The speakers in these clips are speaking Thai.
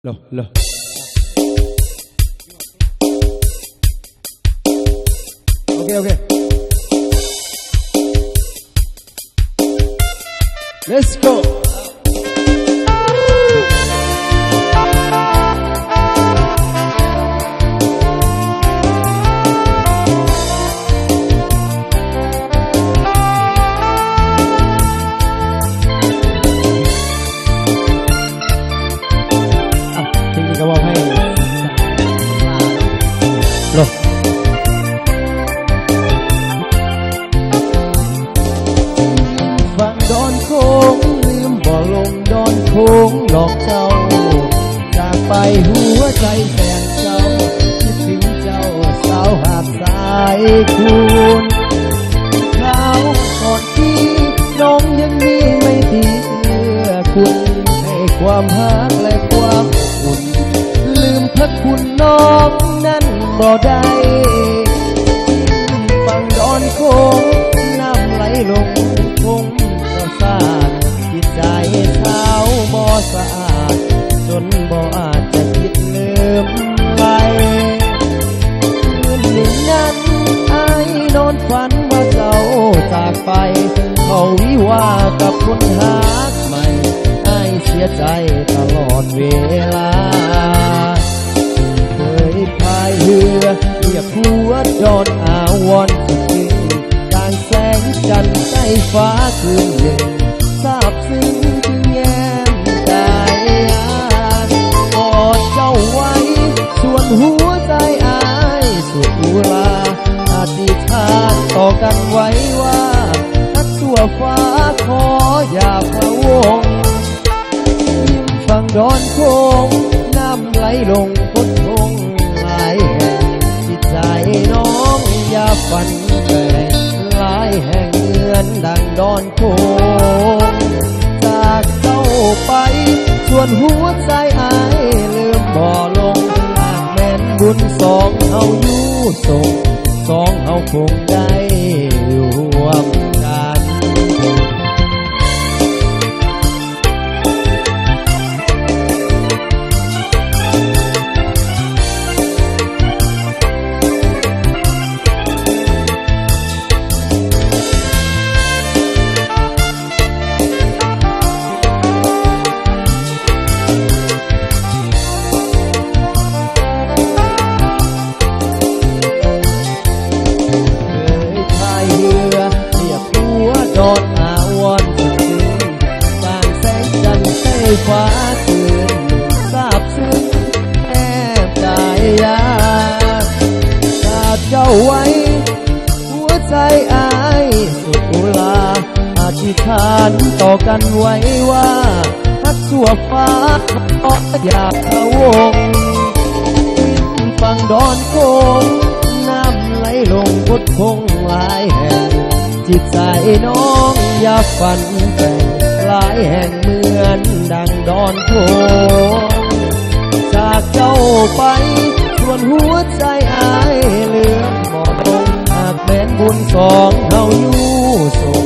Loh. Oke. Let's go. Tinggiก็บอกให้ลงฟังดอนโค้งลืมบ่ลงดอนโค้งหลอกเจ้าจากไปหัวใจแสนเจ้าคิดถึงเจ้าสาวหาดสายคุณข้าวก่อนที่น้องยังมีไม่ดีเมื่อคุณให้ความหักและความอุ่นลืมพระคุณน้องนั้นบ่ได้ฟังดอนโค้งน้ำไหลลงคงจะสาดจิตใจเช้าบ่สะอาดจนบ่อาจจะคิดลืมไปคืนหนึ่งนั้นไอ้นอนฝันว่าเจ้าจากไปเขาวิวากับคนหาใหม่ไอ้เสียใจตลอดเวลาเคยพายเรือเรียบหัวดอนอาวรณ์สุดจริงกลางแสงจันทร์ใต้ฟ้าคืนหนึ่งทราบซึ้งถึงแย้มกายกอดเจ้าไว้ส่วนหัวใจอายสุดอุราอธิษฐานต่อกันไว้ว่าทักทั่วฟ้าขออย่าพะวงยิ้มฟังดอนโค้งน้ำไหลลงพ้นทงหลายแห่งจิตใจน้องอย่าฝันแต่หลายแห่งเหมือนดังดอนโค้งจากเจ้าไปส่วนหัวใจอายลืมบ่ลงหากแม่นบุญสองเฮาอยู่ส่งสองเฮาคงได้อยู่ร่วมกันดอนอาวรณ์สุดซึ้งกลางแสงจันทร์ใต้ฟ้าคืนทราบซึ้งแอบกายยาขาดเจ้าไว้หัวใจอายสุดอุลาอธิษฐานต่อกันไว้ว่าทักทั่วฟ้าขออย่าพะวงฟังดอนโค้งน้ำไหลลงพุทธคงหลายแห่งจิตใจน้องอย่าฝันแต่หลายแห่งเหมือนดังดอนโค้งจากเจ้าไปส่วนหัวใจอายเหลือมองลงหากแม้นบุญสองเฮาอยู่ส่ง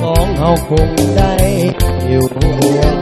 สองเฮาคงได้อยู่ร่วม